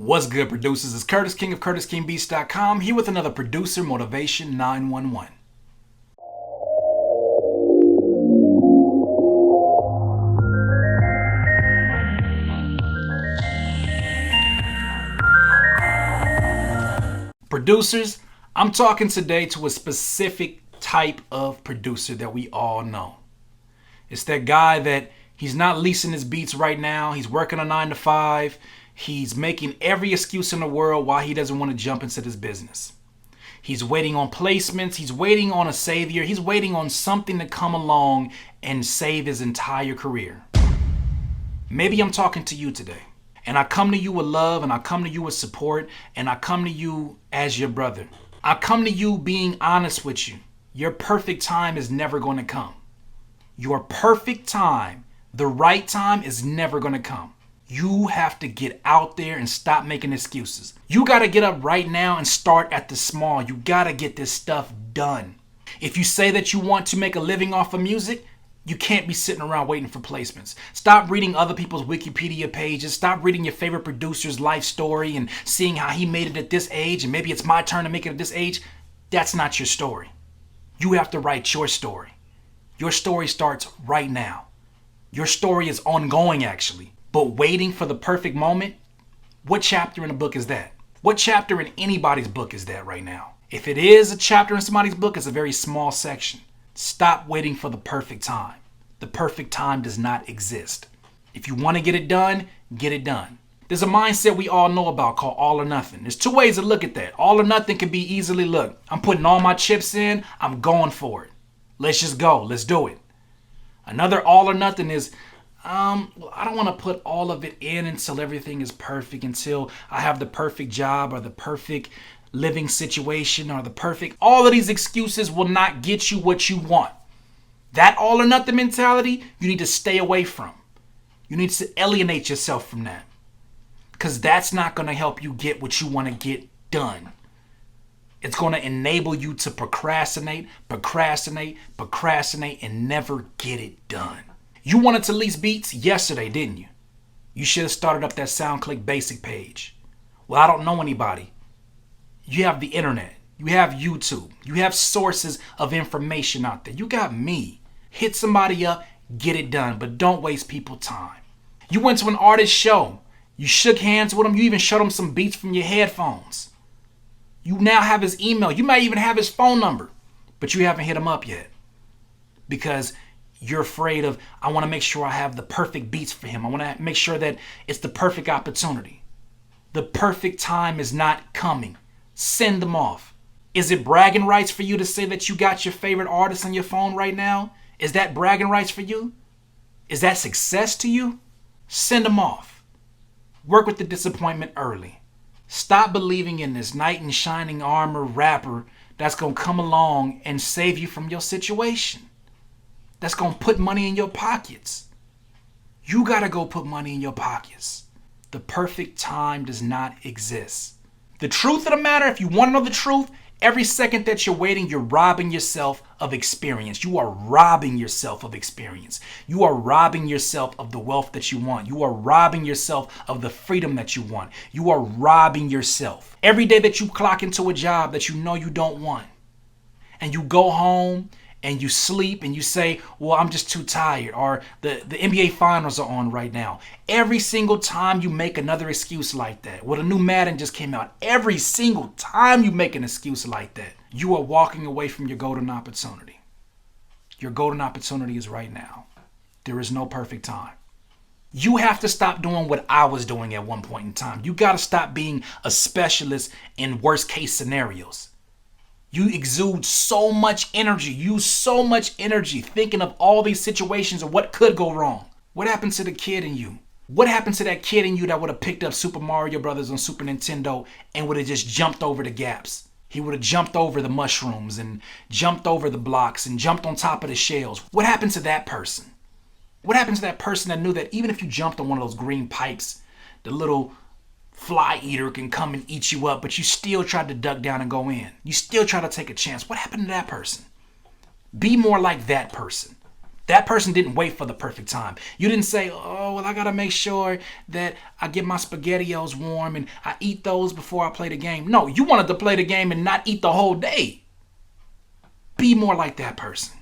What's good, producers? It's Curtis King of CurtisKingBeats.com here with another Producer Motivation 911. Producers, I'm talking today to a specific type of producer that we all know. It's that guy that he's not leasing his beats right now. He's working a 9 to 5. He's making every excuse in the world why he doesn't want to jump into this business. He's waiting on placements. He's waiting on a savior. He's waiting on something to come along and save his entire career. Maybe I'm talking to you today. And I come to you with love, and I come to you with support, and I come to you as your brother. I come to you being honest with you. Your perfect time is never going to come. Your perfect time, the right time, is never going to come. You have to get out there and stop making excuses. You got to get up right now and start at the small. You got to get this stuff done. If you say that you want to make a living off of music, you can't be sitting around waiting for placements. Stop reading other people's Wikipedia pages. Stop reading your favorite producer's life story and seeing how he made it at this age and maybe it's my turn to make it at this age. That's not your story. You have to write your story. Your story starts right now. Your story is ongoing, actually. But waiting for the perfect moment, what chapter in a book is that? What chapter in anybody's book is that right now? If it is a chapter in somebody's book, it's a very small section. Stop waiting for the perfect time. The perfect time does not exist. If you want to get it done, get it done. There's a mindset we all know about called all or nothing. There's two ways to look at that. All or nothing can be easily, look, I'm putting all my chips in, I'm going for it. Let's just go, let's do it. Another all or nothing is, I don't want to put all of it in until everything is perfect, until I have the perfect job or the perfect living situation or the perfect. All of these excuses will not get you what you want. That all or nothing mentality, you need to stay away from. You need to alienate yourself from that. Because that's not going to help you get what you want to get done. It's going to enable you to procrastinate, and never get it done. You wanted to lease beats yesterday, didn't you? You should have started up that SoundClick basic page. Well, I don't know anybody. You have the internet. You have YouTube. You have sources of information out there. You got me. Hit somebody up, get it done, but don't waste people's time. You went to an artist show. You shook hands with him. You even showed him some beats from your headphones. You now have his email. You might even have his phone number, but you haven't hit him up yet because you're afraid of, I want to make sure I have the perfect beats for him. I want to make sure that it's the perfect opportunity. The perfect time is not coming. Send them off. Is it bragging rights for you to say that you got your favorite artist on your phone right now? Is that bragging rights for you? Is that success to you? Send them off. Work with the disappointment early. Stop believing in this knight in shining armor rapper that's going to come along and save you from your situation. That's going to put money in your pockets. You got to go put money in your pockets. The perfect time does not exist. The truth of the matter, if you want to know the truth, every second that you're waiting, you're robbing yourself of experience. You are robbing yourself of experience. You are robbing yourself of the wealth that you want. You are robbing yourself of the freedom that you want. You are robbing yourself. Every day that you clock into a job that you know you don't want, and you go home and you sleep and you say, well, I'm just too tired, or the NBA finals are on right now. Every single time you make another excuse like that, well, the new Madden just came out. Every single time you make an excuse like that, you are walking away from your golden opportunity. Your golden opportunity is right now. There is no perfect time. You have to stop doing what I was doing at one point in time. You got to stop being a specialist in worst case scenarios. You exude so much energy, use so much energy thinking of all these situations of what could go wrong. What happened to the kid in you? What happened to that kid in you that would have picked up Super Mario Brothers on Super Nintendo and would have just jumped over the gaps? He would have jumped over the mushrooms and jumped over the blocks and jumped on top of the shells. What happened to that person? What happened to that person that knew that even if you jumped on one of those green pipes, the little fly eater can come and eat you up, but you still tried to duck down and go in. You still try to take a chance. What happened to that person? Be more like that person. That person didn't wait for the perfect time. You didn't say, oh, well, I got to make sure that I get my SpaghettiOs warm and I eat those before I play the game. No, you wanted to play the game and not eat the whole day. Be more like that person.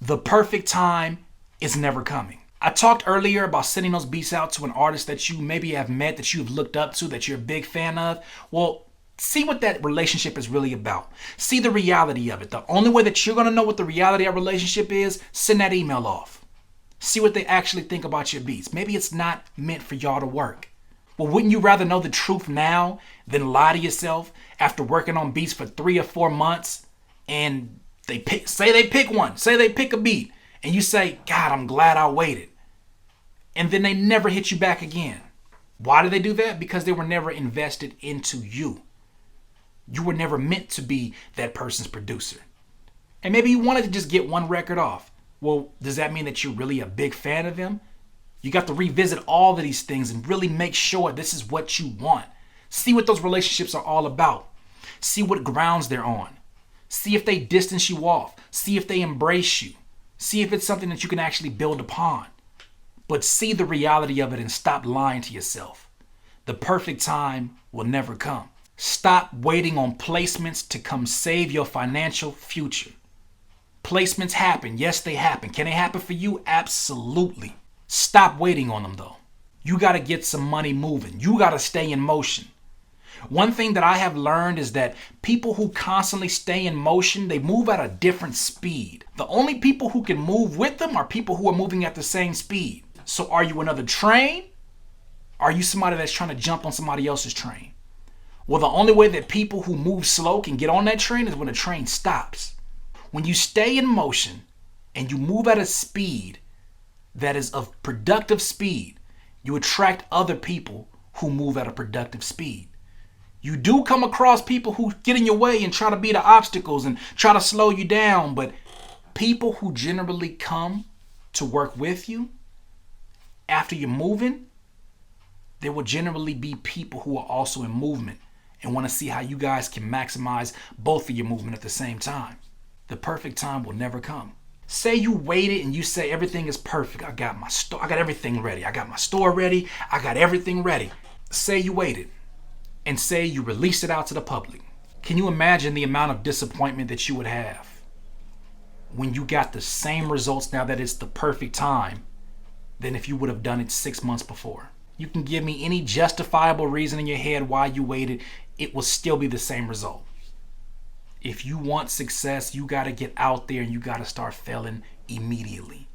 The perfect time is never coming. I talked earlier about sending those beats out to an artist that you maybe have met, that you've looked up to, that you're a big fan of. Well, see what that relationship is really about. See the reality of it. The only way that you're going to know what the reality of a relationship is, send that email off. See what they actually think about your beats. Maybe it's not meant for y'all to work. Well, wouldn't you rather know the truth now than lie to yourself after working on beats for 3 or 4 months and say they pick a beat and you say, God, I'm glad I waited. And then they never hit you back again. Why did they do that? Because they were never invested into you. You were never meant to be that person's producer. And maybe you wanted to just get one record off. Well, does that mean that you're really a big fan of them? You got to revisit all of these things and really make sure this is what you want. See what those relationships are all about. See what grounds they're on. See if they distance you off. See if they embrace you. See if it's something that you can actually build upon. But see the reality of it and stop lying to yourself. The perfect time will never come. Stop waiting on placements to come save your financial future. Placements happen. Yes, they happen. Can they happen for you? Absolutely. Stop waiting on them though. You got to get some money moving. You got to stay in motion. One thing that I have learned is that people who constantly stay in motion, they move at a different speed. The only people who can move with them are people who are moving at the same speed. So are you another train? Are you somebody that's trying to jump on somebody else's train? Well, the only way that people who move slow can get on that train is when the train stops. When you stay in motion and you move at a speed that is of productive speed, you attract other people who move at a productive speed. You do come across people who get in your way and try to be the obstacles and try to slow you down, but people who generally come to work with you after you're moving, there will generally be people who are also in movement and want to see how you guys can maximize both of your movement at the same time. The perfect time will never come. Say you waited and you say everything is perfect. I got everything ready. I got my store ready. I got everything ready. Say you waited and say you released it out to the public. Can you imagine the amount of disappointment that you would have when you got the same results now that it's the perfect time than if you would have done it 6 months before? You can give me any justifiable reason in your head why you waited. It will still be the same result. If you want success, you got to get out there and you got to start failing immediately.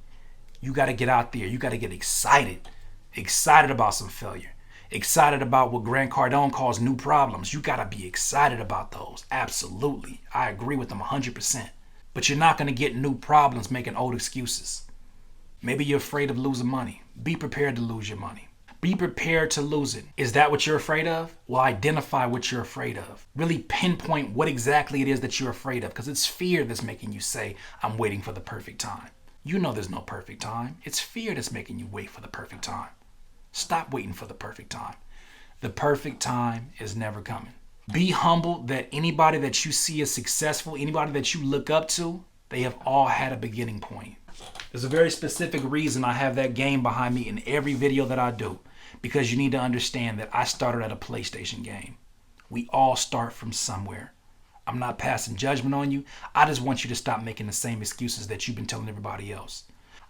You got to get out there. You got to get excited about some failure, excited about what Grant Cardone calls new problems. You got to be excited about those. Absolutely. I agree with them 100%. But you're not going to get new problems making old excuses. Maybe you're afraid of losing money. Be prepared to lose your money. Be prepared to lose it. Is that what you're afraid of? Well, identify what you're afraid of. Really pinpoint what exactly it is that you're afraid of, because it's fear that's making you say, I'm waiting for the perfect time. You know there's no perfect time. It's fear that's making you wait for the perfect time. Stop waiting for the perfect time. The perfect time is never coming. Be humble that anybody that you see as successful, anybody that you look up to, they have all had a beginning point. There's a very specific reason I have that game behind me in every video that I do. Because you need to understand that I started at a PlayStation game. We all start from somewhere. I'm not passing judgment on you. I just want you to stop making the same excuses that you've been telling everybody else.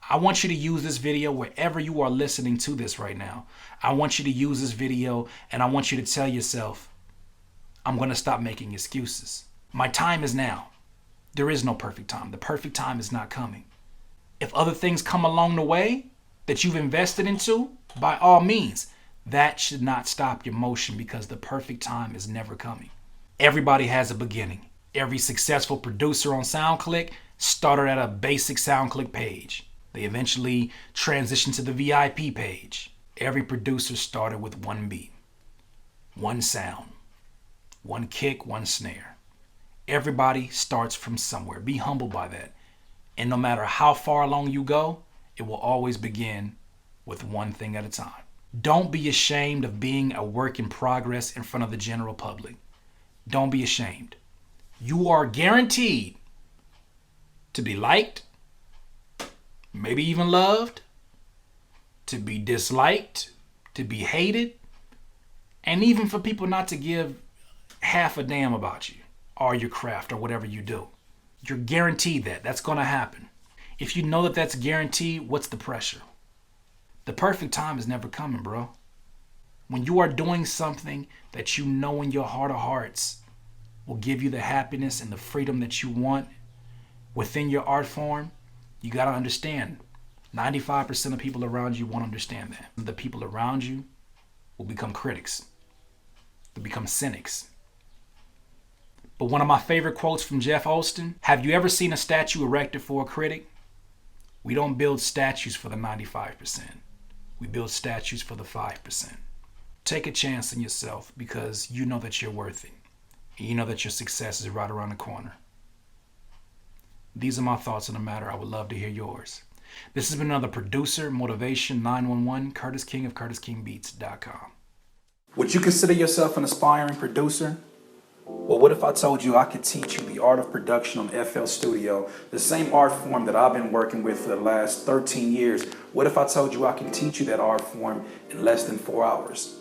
I want you to use this video wherever you are listening to this right now. I want you to use this video and I want you to tell yourself, I'm going to stop making excuses. My time is now. There is no perfect time. The perfect time is not coming. If other things come along the way that you've invested into, by all means, that should not stop your motion, because the perfect time is never coming. Everybody has a beginning. Every successful producer on SoundClick started at a basic SoundClick page. They eventually transitioned to the VIP page. Every producer started with one beat, one sound, one kick, one snare. Everybody starts from somewhere. Be humble by that. And no matter how far along you go, it will always begin with one thing at a time. Don't be ashamed of being a work in progress in front of the general public. Don't be ashamed. You are guaranteed to be liked, maybe even loved, to be disliked, to be hated, and even for people not to give half a damn about you or your craft or whatever you do. You're guaranteed that. That's going to happen. If you know that that's guaranteed, what's the pressure? The perfect time is never coming, bro. When you are doing something that you know in your heart of hearts will give you the happiness and the freedom that you want within your art form, you got to understand 95% of people around you won't understand that. The people around you will become critics. They'll become cynics. But one of my favorite quotes from Jeff Olson, have you ever seen a statue erected for a critic? We don't build statues for the 95%. We build statues for the 5%. Take a chance on yourself because you know that you're worth it. And you know that your success is right around the corner. These are my thoughts on the matter. I would love to hear yours. This has been another Producer Motivation 911, Curtis King of CurtisKingBeats.com. Would you consider yourself an aspiring producer? Well, what if I told you I could teach you the art of production on FL Studio, the same art form that I've been working with for the last 13 years? What if I told you I can teach you that art form in less than 4 hours?